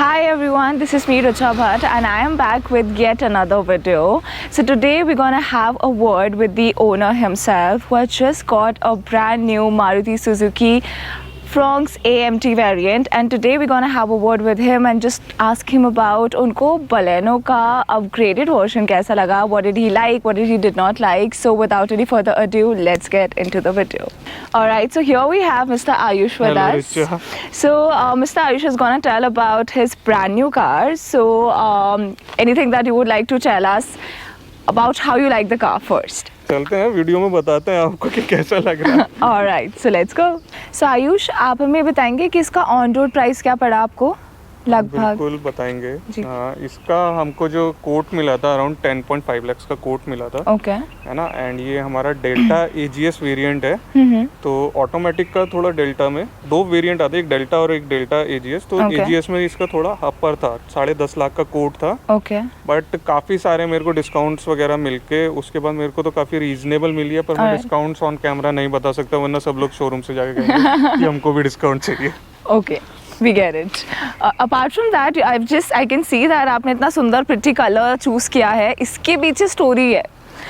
Hi everyone, this is me Richa Bhatt and I am back with yet another video. So today we're gonna have a word with the owner himself who has just got a brand new Maruti Suzuki Fronx AMT variant, and today we're gonna have a word with him and just ask him about उनको Baleno का upgraded version कैसा लगा, what did he like, what did he did not like. So without any further ado, let's get into the video. Alright, so here we have Mr. Ayush with us. Richa. So Mr. Ayush is gonna tell about his brand new car. So anything that you would like to tell us about how you like the car first? चलते हैं video में बताते हैं आपको कि कैसा लग रहा है। Alright, so let's go. So Ayush, आप हमें बताएंगे कि इसका ऑन रोड प्राइस क्या पड़ा आपको लगभग? बिल्कुल बताएंगे। जी। हाँ, इसका हमको जो कोट मिला था अराउंड 10.5 लाख का कोट मिला था। ओके। है ना, एंड ये हमारा डेल्टा AGS वेरिएंट है। तो ऑटोमेटिक का थोड़ा डेल्टा में दो वेरिएंट आते हैं, एक डेल्टा और एक डेल्टा AGS। तो Okay. AGS में इसका थोड़ा अपर था, 10.5 लाख का कोट था। ओके। बट काफ़ी सारे मेरे को डिस्काउंट्स वगैरह मिलके उसके बाद मेरे को तो काफ़ी रीजनेबल मिली है, पर मैं डिस्काउंट्स ऑन कैमरा नहीं बता सकता, वरना सब लोग शोरूम से जाके कहेंगे कि हमको भी डिस्काउंट चाहिए। Okay, we get it. Apart from that, I can see that आपने इतना सुंदर pretty color choose किया है. इसके पीछे story है.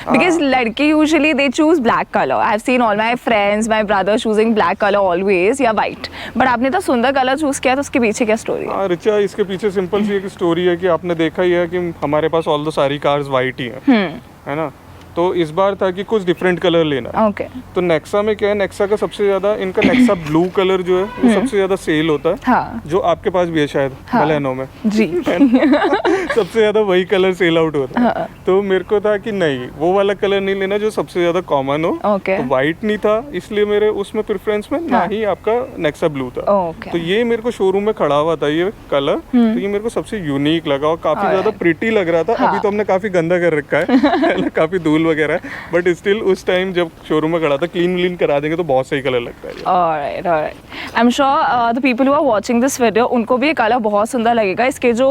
Because लड़के usually they choose black color. I've seen all my friends, my brother choosing black color always या white. But आपने तो सुंदर color choose किया, तो उसके पीछे क्या story है? हाँ रिचा, इसके पीछे सिंपल सी एक स्टोरी है कि आपने देखा ही है कि हमारे पास ऑल द सारी कार्स वाइट ही हैं, है ना। तो इस बार था कि कुछ डिफरेंट कलर लेना है। Okay. तो नेक्सा में क्या है, नेक्सा का सबसे ज्यादा इनका नेक्सा ब्लू कलर जो है वो सबसे ज्यादा सेल होता है। हाँ. जो आपके पास भी है शायद बलेनो में। जी. सबसे ज्यादा वही कलर सेल आउट होता है। हाँ. तो मेरे को था कि नहीं, वो वाला कलर नहीं लेना जो सबसे ज्यादा कॉमन हो। Okay. तो वाइट नहीं था, इसलिए मेरे उसमें प्रेफरेंस में ना ही आपका नेक्सा ब्लू था। Okay. तो ये मेरे को शोरूम में खड़ा हुआ था ये कलर, तो ये मेरे को सबसे यूनिक लगा और काफी ज्यादा प्रिटी लग रहा था। अभी तो हमने काफी गंदा कर रखा है काफी धूल वगैरह है, बट स्टिल उस टाइम जब शोरूम में खड़ा था क्लीन करा देंगे तो बहुत सही कलर लगता है। Alright. I'm sure the people who are watching this video उनको भी ये कलर बहुत सुंदर लगेगा। इसके जो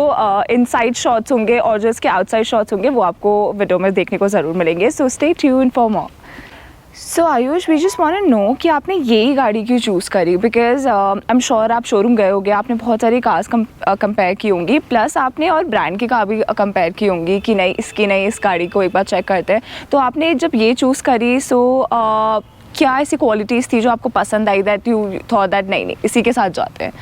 इनसाइड शॉट्स होंगे और जो इसके आउटसाइड शॉट्स होंगे वो आपको वीडियो में देखने को ज़रूर मिलेंगे। So stay tuned for more. So Ayush, we just want to know कि आपने यही गाड़ी क्यों चूज़ करी? Because I'm sure आप शोरूम गए होंगे, आपने बहुत सारी कार्स कंपेयर की होंगी, प्लस आपने और ब्रांड की कार भी कंपेयर की होंगी कि नहीं इसकी नहीं, इस गाड़ी को एक बार चेक करते हैं। तो आपने जब ये चूज़ करी, सो क्या ऐसी क्वालिटीज़ थी जो आपको पसंद आई दैट यू थॉट दैट नहीं इसी के साथ जाते हैं?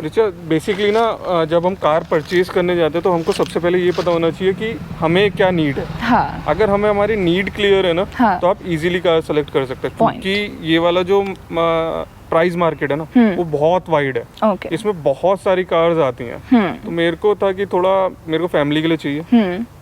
रिचा, बेसिकली ना जब हम कार परचेज करने जाते हैं तो हमको सबसे पहले ये पता होना चाहिए कि हमें क्या नीड है। हाँ. अगर हमें हमारी नीड क्लियर है ना, हाँ. तो आप इजीली कार सेलेक्ट कर सकते हैं, Point. क्योंकि ये वाला जो प्राइस मार्केट है ना वो बहुत वाइड है। Okay. इसमें बहुत सारी कार्स आती हैं। तो मेरे को था कि थोड़ा मेरे को फैमिली के लिए चाहिए,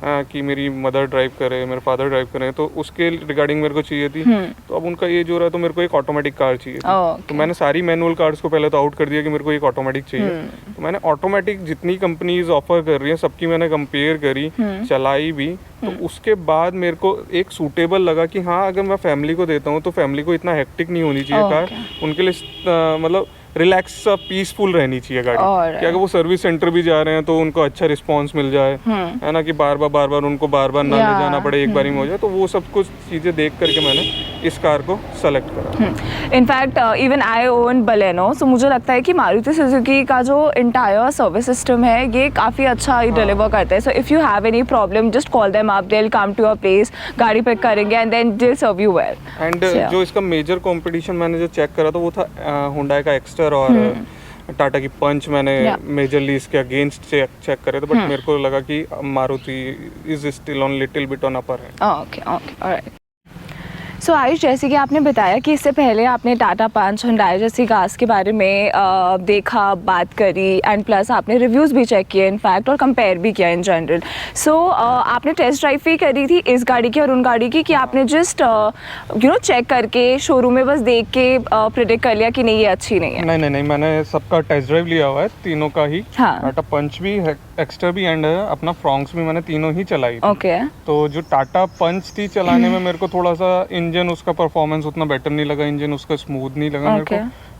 कि मेरी मदर ड्राइव करे, मेरे फादर ड्राइव करें, तो उसके रिगार्डिंग मेरे को चाहिए थी। तो अब उनका एज हो रहा है तो मेरे को एक ऑटोमेटिक कार चाहिए थी। Okay. तो मैंने सारी मैनुअल कार्स को पहले तो आउट कर दिया कि मेरे को एक ऑटोमेटिक चाहिए। तो मैंने ऑटोमेटिक जितनी कंपनीज ऑफर कर रही हैं सबकी मैंने कंपेयर करी, चलाई भी। तो उसके बाद मेरे को एक सूटेबल लगा कि हाँ, अगर मैं फैमिली को देता हूँ तो फैमिली को इतना हेक्टिक नहीं होनी चाहिए कार, उनके लिए मतलब रिलैक्स सा पीसफुल रहनी चाहिए गाड़ी। कि अगर वो सर्विस सेंटर भी जा रहे हैं तो उनको अच्छा रिस्पांस मिल जाए, है ना, कि बार बार उनको बार ना ले जाना पड़े, एक बार में हो जाए। तो वो सब कुछ चीज़ें देख करके मैंने इस कार को सेलेक्ट करा। In fact even I own Baleno, so मुझे लगता है कि मारुति सुजुकी का जो इंटायर सर्विस सिस्टम है ये काफ़ी अच्छा ही डिलीवर करता है। So if you have any problem just call them up, they will come to your place, गाड़ी पिक करेंगे and then they serve you well. And जो इसका मेजर कंपटीशन मैंने जो चेक करा तो वो था हुंडई का एक्स्टर और टाटा की पंच। मैंने मेजरली इसके अगेंस्ट से चेक करे थे, बट मेरे को लगा कि Maruti is still on little bit on upper hand. Okay, alright. So Ayush, जैसे कि आपने बताया कि इससे पहले आपने टाटा पंच, हुंडई जैसी कार्स के बारे में देखा, बात करी एंड प्लस आपने रिव्यूज़ भी चेक किए इनफैक्ट और कंपेयर भी किया इन जनरल। सो आपने टेस्ट ड्राइव भी करी थी इस गाड़ी की और उन गाड़ी की, कि आपने जस्ट चेक करके शोरूम में बस देख के प्रिडिक्ट कर लिया कि नहीं ये अच्छी नहीं है? नहीं, मैंने सबका टेस्ट ड्राइव लिया हुआ है, तीनों का ही। हाँ. टाटा पंच भी, एक्स्टर भी एंड अपना फ्रॉन्क्स भी मैंने तीनों ही चलाई थी। ओके। तो जो टाटा पंच थी चलाने में मेरे को थोड़ा सा इंजन उसका परफॉर्मेंस उतना बेटर नहीं लगा, इंजन उसका स्मूथ नहीं लगा मेरे को,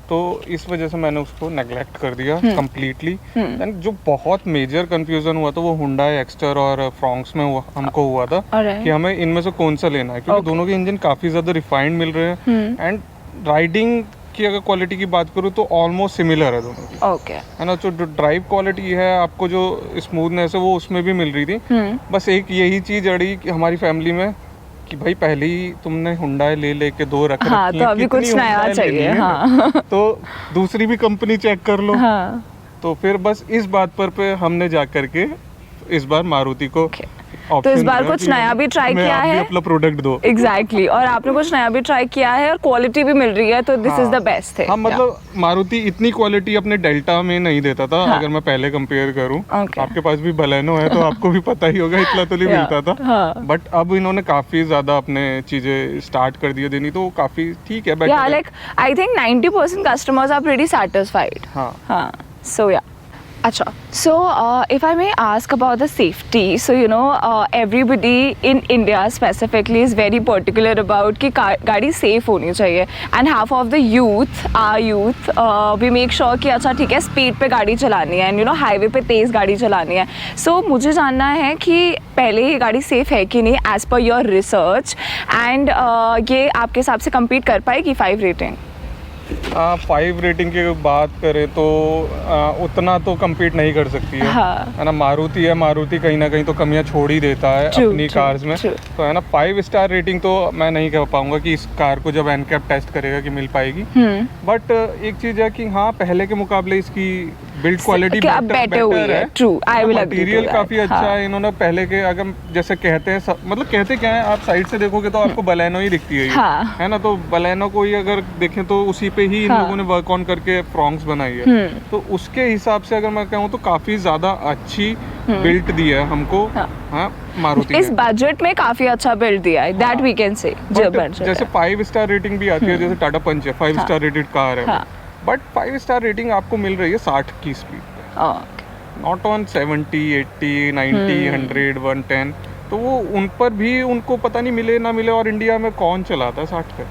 तो इस वजह से मैंने उसको नेग्लेक्ट कर दिया कम्प्लीटली। एंड जो बहुत मेजर कंफ्यूजन हुआ था वो हुंडई एक्स्टर और फ्रॉन्क्स में हमको हुआ था कि हमें इनमें से कौन सा लेना है, क्योंकि दोनों के इंजन काफ़ी ज़्यादा रिफाइंड मिल रहे हैं एंड राइडिंग की अगर क्वालिटी की बात करूँ तो ऑलमोस्ट सिमिलर है दोनों की, ओके। है ना। जो ड्राइव क्वालिटी है आपको, जो स्मूथनेस है वो उसमें भी मिल रही थी। बस एक यही चीज़ अड़ी कि हमारी फैमिली में कि भाई पहले ही तुमने हुंडई ले लेके 2 रख हाँ, रखी तो हैं, अभी कितनी कुछ नया Hyundai चाहिए, लेनी है? हाँ। तो दूसरी भी कंपनी चेक कर लो। हाँ, तो फिर बस इस बात पर पे हमने जा करके इस बार मारुति को तो इस बार कुछ नया भी ट्राई किया है, अपना प्रोडक्ट दो। एग्जैक्टली और आपने कुछ नया भी ट्राई किया है और क्वालिटी भी मिल रही है, तो this is the best thing. हाँ, मतलब मारुति इतनी क्वालिटी अपने डेल्टा में नहीं देता था। हाँ। अगर मैं पहले कंपेयर करूँ, Okay. आपके पास भी बलेनो है तो आपको भी पता ही होगा, इतना तो नहीं मिलता था। हाँ। बट अब इन्होंने काफी ज्यादा अपने चीजें स्टार्ट कर दिए देनी, तो काफी ठीक है, बेटर Yeah, है। like I think 90% customers are pretty satisfied. हाँ। So yeah. Acha. So if I may ask about the safety, so you know everybody in India specifically is very particular about कि गाड़ी safe होनी चाहिए, and half of the youth, our youth, we make sure कि अच्छा ठीक है speed पे गाड़ी चलानी है, and you know highway पे तेज़ गाड़ी चलानी है. So मुझे जानना है कि पहले ये गाड़ी safe है कि नहीं as per your research, and ये आपके हिसाब से compete कर पाएगी 5 rating? 5 रेटिंग की बात करें तो उतना तो compete नहीं कर सकती है, हाँ। है ना। मारुति है, मारुति कहीं ना कहीं तो कमियां छोड़ ही देता है अपनी कार्स में। तो है ना, 5 स्टार रेटिंग तो मैं नहीं कह पाऊंगा कि इस कार को जब एनकैप टेस्ट करेगा कि मिल पाएगी। बट एक चीज़ है कि हाँ, पहले के मुकाबले इसकी बिल्ड क्वालिटी बेटर हुई है। True, I will agree. Material काफ़ी अच्छा है। इन्होंने पहले के, अगर जैसे कहते हैं मतलब कहते क्या है, आप साइड से देखोगे तो आपको बलेनो ही दिखती है ये, हाँ। है ना। तो बलेनो को ही अगर देखें तो उसी पे ही इन लोगों ने वर्क ऑन करके फ्रॉन्क्स बनाई है। तो उसके हिसाब से अगर मैं कहूँ तो काफ़ी ज़्यादा अच्छी बिल्ट दी है हमको, हाँ, मारुति इस बजट में काफी अच्छा बिल्ड दिया है, दैट वी कैन से। जैसे 5 स्टार रेटिंग भी आती है, जैसे टाटा पंच है, 5 स्टार रेटेड कार है, बट 5 स्टार रेटिंग आपको मिल रही है 60 की स्पीड पे, नॉट ऑन 70, 80, 90, 100, 110। तो वो उन पर भी उनको पता नहीं मिले ना मिले, और इंडिया में कौन चलाता है 60 पे?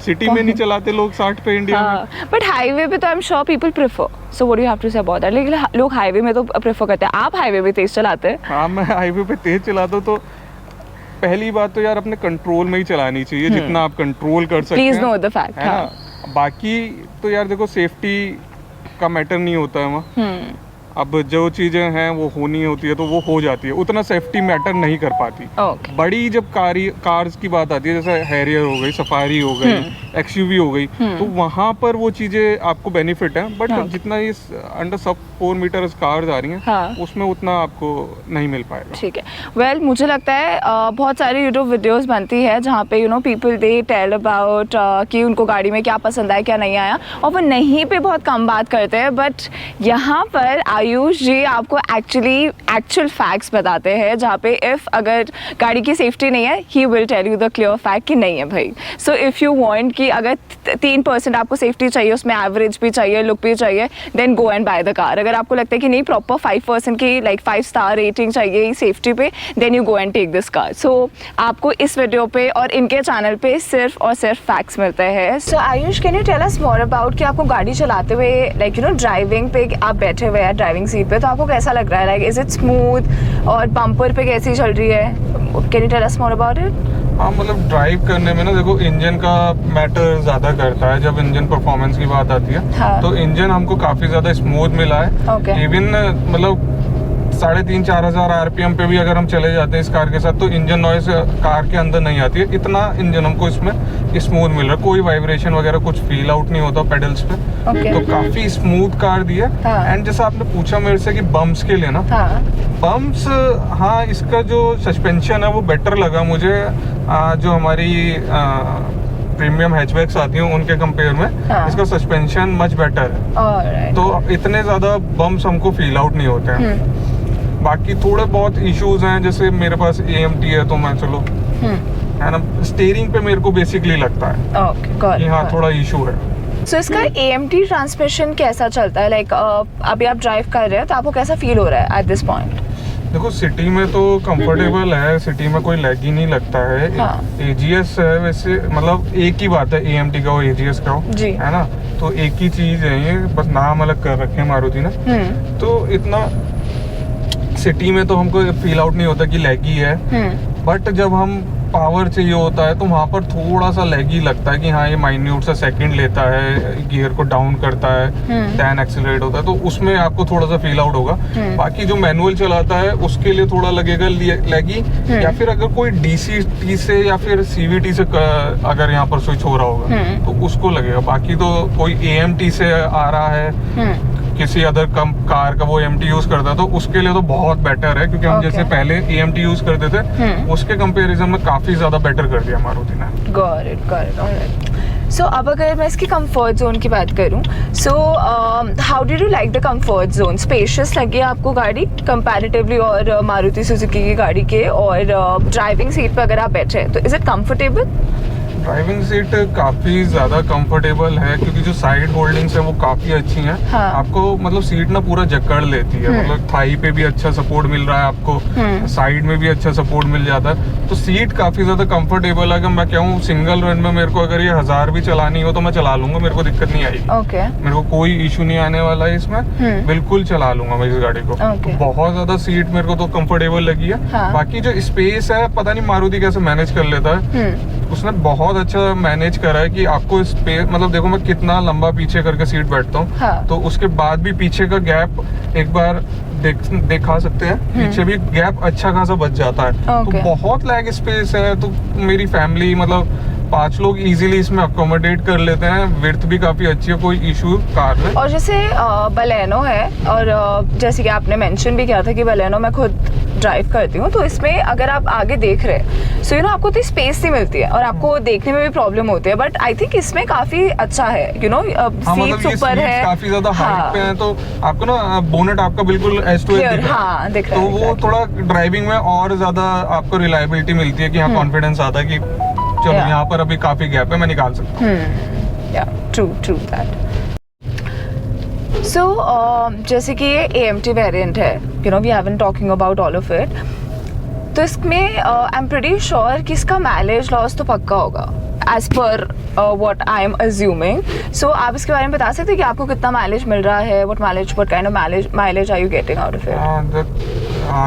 सिटी में नहीं चलाते लोग 60 पे इंडिया में। बट हाईवे पे तो I am sure people prefer, so what do you have to say about that? लेकिन लोग हाईवे में तो प्रेफर करते हैं। आप हाईवे पे तेज चलाते हैं? हाँ, मैं हाईवे पे तेज चलाता हूँ। तो पहली बात तो यार अपने कंट्रोल में ही चलानी चाहिए, जितना आप कंट्रोल कर सकते हैं। प्लीज नो द फैक्ट, है ना। बाकी तो यार देखो, सेफ्टी का मैटर नहीं होता है वहाँ। अब जो चीज़ें हैं वो होनी होती है तो वो हो जाती है, उतना सेफ्टी मैटर नहीं कर पाती। बड़ी जब कार्स की बात आती है, जैसे हैरियर हो गई, सफारी हो गई, एक्सयूवी हो गई, तो वहाँ पर वो चीज़ें आपको बेनिफिट है। बट जितना ये अंडर सब 4 मीटर कार्स आ रही हैं, उसमें उतना आपको नहीं मिल पाएगा। ठीक है। वेल, मुझे लगता है बहुत सारी यूट्यूब वीडियोस बनती है जहाँ पे पीपल दे टेल अबाउट कि उनको गाड़ी में क्या पसंद आया क्या नहीं आया, और वो नहीं पे बहुत कम बात करते हैं। बट यहाँ पर आयुष जी आपको एक्चुअल फैक्ट्स बताते हैं, जहाँ पे इफ़ अगर गाड़ी की सेफ्टी नहीं है, he will tell you the clear fact कि नहीं है भाई। सो इफ़ यू वांट कि अगर 3% आपको सेफ्टी चाहिए, उसमें एवरेज भी चाहिए, लुक भी चाहिए, then go and buy the car. अगर आपको लगता है कि नहीं, प्रॉपर 5% की 5 स्टार रेटिंग चाहिए सेफ्टी पे, then you go and take this car. So आपको इस वीडियो पे और इनके चैनल पे सिर्फ और सिर्फ फैक्ट्स मिलते हैं। So Ayush, can you tell us more about कि आपको गाड़ी चलाते हुए ड्राइविंग पे आप बैठे हुए हैं ड्राइविंग सीट पे, तो आपको कैसा लग रहा है? इज इट स्मूथ, और बम्पर पे कैसी चल रही है? Can you tell us more about it? हाँ, मतलब ड्राइव करने में ना देखो, इंजन का मैटर ज़्यादा करता है। जब इंजन परफॉर्मेंस की बात आती है, हाँ। तो इंजन हमको काफ़ी ज़्यादा स्मूथ मिला है। इवन मतलब 3,500-4 हज़ार RPM पे भी अगर हम चले जाते हैं इस कार के साथ, तो इंजन नॉइस कार के अंदर नहीं आती है। इतना इंजन हमको इसमें स्मूथ मिल रहा है, कोई वाइब्रेशन वगैरह कुछ फील आउट नहीं होता पेडल्स पे। तो काफ़ी स्मूथ कार दी है। एंड जैसा आपने पूछा मेरे से कि बम्प्स के लिए ना, बम्प्स, हाँ, इसका जो सस्पेंशन है वो बेटर लगा मुझे, जो हमारी प्रीमियम हैचबैक्स आती हैं उनके कंपेयर में। इसका सस्पेंशन मच बेटर है, तो इतने ज़्यादा बम्प्स हमको फील आउट नहीं होते हैं। बाकी थोड़े बहुत इश्यूज हैं, जैसे मेरे पास AMT है, तो मैं चलो, है ना, स्टीयरिंग पे मेरे को बेसिकली लगता है कि हाँ, थोड़ा इशू है। सो इसका AMT ट्रांसमिशन कैसा चलता है? अभी आप ड्राइव कर रहे हैं तो आपको कैसा फील हो रहा है एट दिस पॉइंट? देखो, सिटी में तो कंफर्टेबल है, सिटी में कोई लैग ही नहीं लगता है। AGS है वैसे, मतलब एक ही बात है, AMT का हो AGS का हो, है ना, तो एक ही चीज़ है ये, बस नाम अलग कर रखे हैं मारुति ने। तो इतना सिटी में तो हमको फील आउट नहीं होता कि लैगी है। बट जब हम पावर चाहिए होता है तो वहाँ पर थोड़ा सा लैगी लगता है कि हाँ ये माइन्यूट सा सेकंड लेता है, गियर को डाउन करता है, देन एक्सीलरेट होता है, तो उसमें आपको थोड़ा सा फील आउट होगा। बाकी जो मैनुअल चलाता है उसके लिए थोड़ा लगेगा लैगी, या फिर अगर कोई DCT से या फिर CVT से अगर यहाँ पर स्विच हो रहा होगा तो उसको लगेगा। बाकी तो कोई AMT से आ रहा है, किसी अदर कार का वो AMT यूज करता है तो उसके लिए तो बहुत बेटर है, क्योंकि हम जैसे पहले AMT यूज करते थे उसके कंपैरिजन में काफी ज्यादा बेटर कर दिया मारुति ने। Got it, alright. सो अब अगर मैं इसकी कंफर्ट जोन की बात करूं, so how did you like the comfort zone? Spacious लगी आपको गाड़ी कंपैरेटिवली और मारुति सुजुकी की गाड़ी के? और ड्राइविंग सीट पे अगर आप बैठे तो is it comfortable? Driving seat काफी ज्यादा कंफर्टेबल है, क्योंकि जो साइड होल्डिंग्स है वो काफी अच्छी हैं। हाँ। आपको मतलब सीट ना पूरा जकड़ लेती है, मतलब थाई पे भी अच्छा सपोर्ट मिल रहा है आपको, साइड में भी अच्छा सपोर्ट मिल जाता है, तो सीट काफी ज्यादा कंफर्टेबल है। अगर मैं कहूँ सिंगल रन में मेरे को अगर ये 1000 भी चलानी हो तो मैं चला लूंगा, मेरे को दिक्कत नहीं आएगी। मेरे को कोई इशू नहीं आने वाला है इसमें, बिल्कुल चला लूंगा मैं इस गाड़ी को। तो बहुत ज्यादा सीट मेरे को तो कंफर्टेबल लगी है। बाकी जो स्पेस है पता नहीं मारुति कैसे मैनेज कर लेता है, उसने बहुत अच्छा मैनेज करा है कि आपको स्पेस, मतलब देखो मैं कितना लंबा पीछे करके सीट बैठता हूँ, तो उसके बाद भी पीछे का गैप एक बार दिखा सकते हैं, पीछे भी गैप अच्छा खासा बच जाता है। तो बहुत लैग स्पेस है, तो मेरी फैमिली मतलब 5 लोग इजीली इसमें अकोमोडेट कर लेते हैं। विड्थ भी काफी अच्छी है, कोई इशू कार में। और जैसे बलेनो है, और जैसे कि आपने मेंशन भी किया था कि बलेनो मैं खुद ड्राइव करती हूँ, तो इसमें अगर आप आगे देख रहे हैं सो आपको तो स्पेस नहीं मिलती है और आपको देखने में भी प्रॉब्लम होती है, बट आई थिंक इसमें काफी अच्छा है, सीट्स ऊपर है, काफी ज्यादा हाइट पे है, तो आपको ना बोनेट आपका बिल्कुल एज टू एज दिख रहा है, तो वो थोड़ा ड्राइविंग में और ज्यादा आपको रिलायबिलिटी मिलती है कि हाँ कॉन्फिडेंस आता है कि चलो यहाँ पर अभी काफी गैप है, मैं निकाल सकता हूँ। True that. सो जैसे कि ये AMT वेरिएंट है, we haven't talking about all of it, तो इसमें आई एम प्रीटी श्योर कि इसका माइलेज लॉस तो पक्का होगा as per what I am assuming. So आप इसके बारे में बता सकते हैं कि आपको कितना माइलेज मिल रहा है? What kind of mileage are you getting out of it?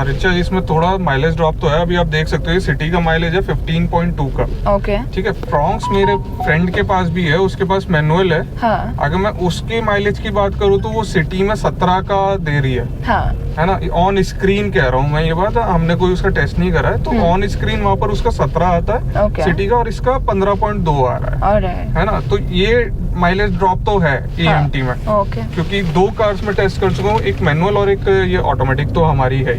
Richa, इसमें थोड़ा माइलेज ड्रॉप तो है। अभी आप देख सकते हो सिटी का माइलेज है 15.2 का। ओके, ठीक है। फ्रॉन्क्स मेरे फ्रेंड के पास भी है, उसके पास मैनुअल है। हाँ। अगर मैं उसके माइलेज की बात करूँ तो वो सिटी में 17 का दे रही है। हाँ। है ना, ऑन स्क्रीन कह रहा हूँ मैं ये बात, हमने कोई उसका टेस्ट नहीं करा है, तो ऑन स्क्रीन वहाँ पर उसका 17 आता है सिटी का, और इसका 15.2 आ रहा है ना। तो ये माइलेज ड्रॉप तो है AMT में, क्योंकि 2 कार्स में टेस्ट कर चुका हूँ, एक मैनुअल और एक ये ऑटोमेटिक तो हमारी है।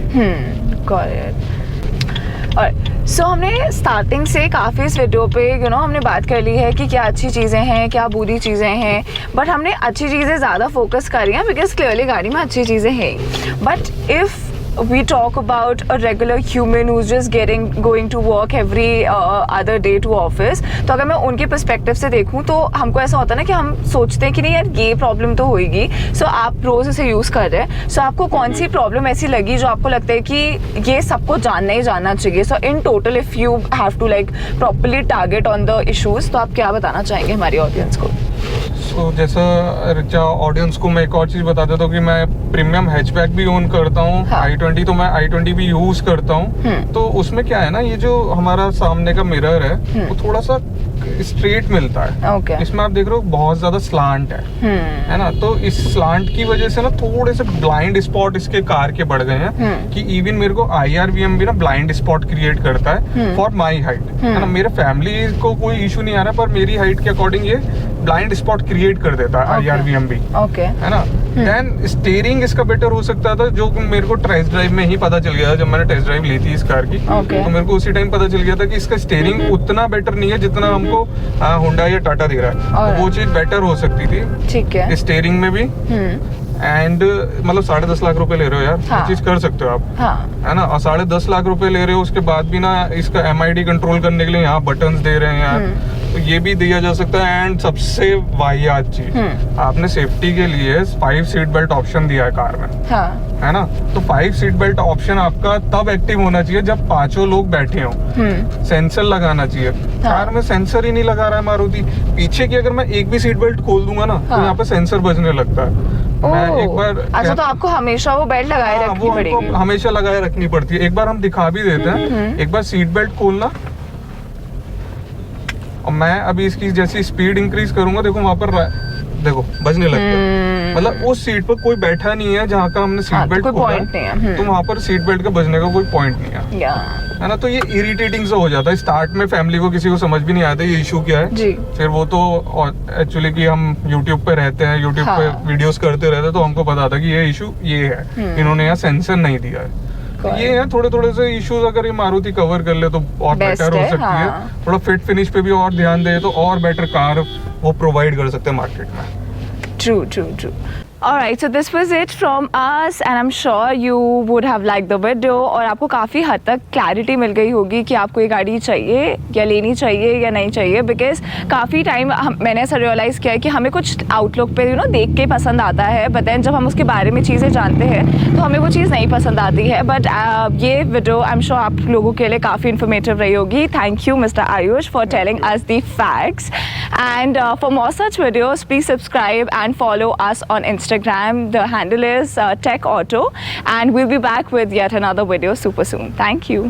सो हमने स्टार्टिंग से काफ़ी इस वीडियो पे हमने बात कर ली है कि क्या अच्छी चीज़ें हैं, क्या बुरी चीज़ें हैं, बट हमने अच्छी चीज़ें ज़्यादा फोकस करी हैं बिकॉज क्लियरली गाड़ी में अच्छी चीज़ें हैं। But if we talk about a regular human who's just going to work every other day to office, तो अगर मैं उनके पर्सपेक्टिव से देखूं तो हमको ऐसा होता है ना कि हम सोचते हैं कि नहीं यार ये प्रॉब्लम तो होएगी, सो आप रोज इसे यूज़ कर रहे हैं, सो आपको कौन सी प्रॉब्लम ऐसी लगी जो आपको लगता है कि ये सबको जानना ही जानना चाहिए? So in total if you have to like properly target on the issues, तो आप क्या बताना चाहेंगे हमारी ऑडियंस को? तो जैसा रिचा, ऑडियंस को मैं एक और चीज़ बता देता हूँ कि मैं प्रीमियम हैचबैक भी ओन करता हूँ। i20 तो मैं i20 भी यूज करता हूँ। तो उसमें क्या है ना, ये जो हमारा सामने का मिरर है वो थोड़ा सा स्ट्रेट मिलता है। इसमें आप देख रहे हो बहुत ज्यादा स्लांट है ना, तो इस स्लांट की वजह से ना थोड़े से ब्लाइंड स्पॉट इसके कार के बढ़ गए हैं कि इवन मेरे को IRVM भी ना ब्लाइंड स्पॉट क्रिएट करता है फॉर माई हाइट, है ना। मेरे फैमिली को कोई इशू नहीं आ रहा, पर मेरी हाइट के अकॉर्डिंग ये ब्लाइंड स्पॉट क्रिएट कर देता है IRVM भी, है ना। देन स्टीयरिंग इसका बेटर हो सकता था, जो मेरे को टेस्ट ड्राइव में ही पता चल गया जब मैंने टेस्ट ड्राइव ली थी इस कार की। तो मेरे को उसी टाइम पता चल गया था कि इसका स्टीयरिंग उतना बेटर नहीं है जितना हमको हुंडई या टाटा दे रहा है, तो वो चीज बेटर हो सकती थी। ठीक है, स्टीयरिंग में भी। एंड मतलब 10.5 लाख रुपए ले रहे हो यार, ये चीज कर सकते हो आप, है ना। और 10.5 लाख रुपए ले रहे हो, उसके बाद भी ना इसका MID कंट्रोल करने के लिए यहाँ बटन्स दे रहे हैं यार, तो ये भी दिया जा सकता है। एंड सबसे वाहियात चीज, आपने सेफ्टी के लिए 5 सीट बेल्ट ऑप्शन दिया है कार में, है ना। तो 5 सीट बेल्ट ऑप्शन आपका तब एक्टिव होना चाहिए जब 5 लोग बैठे हो। सेंसर लगाना चाहिए, कार में सेंसर ही नहीं लगा रहा है मारुति। पीछे की अगर मैं एक भी सीट बेल्ट खोल दूंगा ना तो यहाँ पे सेंसर बजने लगता है। मैं एक बार, अच्छा, तो आपको हमेशा वो बेल्ट लगाए रखनी पड़ेगी? हमेशा लगाए रखनी पड़ती है। एक बार हम दिखा भी देते हैं, एक बार सीट बेल्ट खोलना, और मैं अभी इसकी जैसी स्पीड इंक्रीज करूंगा, देखो वहां पर देखो बजने लग गया। मतलब उस सीट पर कोई बैठा नहीं है जहाँ का हमने सीट बेल्ट खोला, तो वहाँ पर सीट बेल्ट के बजने का कोई पॉइंट नहीं है, है ना। तो ये इरिटेटिंग सा हो जाता है। स्टार्ट में फैमिली को किसी को समझ भी नहीं आता ये इशू क्या है जी। फिर वो तो एक्चुअली कि हम यूट्यूब पे रहते हैं, यूट्यूब पे वीडियोस करते रहते हैं, तो हमको पता था कि ये इशू ये है, इन्होंने यहाँ सेंसर नहीं दिया है। तो ये है थोड़े थोड़े से इश्यूज, अगर ये मारुति कवर कर ले तो और बेटर हो सकती है। थोड़ा फिट फिनिश पे भी और ध्यान दे तो और बेटर कार वो प्रोवाइड कर सकते हैं मार्केट में। True. Alright, so this was it from us and I'm sure you would have liked the video और आपको काफ़ी हद तक क्लैरिटी मिल गई होगी कि आपको ये गाड़ी चाहिए या लेनी चाहिए या नहीं चाहिए। बिकॉज काफ़ी टाइम मैंने ऐसा रियलाइज़ किया है कि हमें कुछ आउटलुक पे देख के पसंद आता है, बट देन जब हम उसके बारे में चीज़ें जानते हैं तो हमें वो चीज़ नहीं पसंद आती है। बट ये वीडियो आई एम श्योर आप लोगों के लिए काफ़ी इन्फॉर्मेटिव रही होगी। Thank you mister Ayush for telling us the facts and for more such videos please subscribe and follow us on Instagram. The handle is Tech Auto and we'll be back with yet another video super soon. Thank you.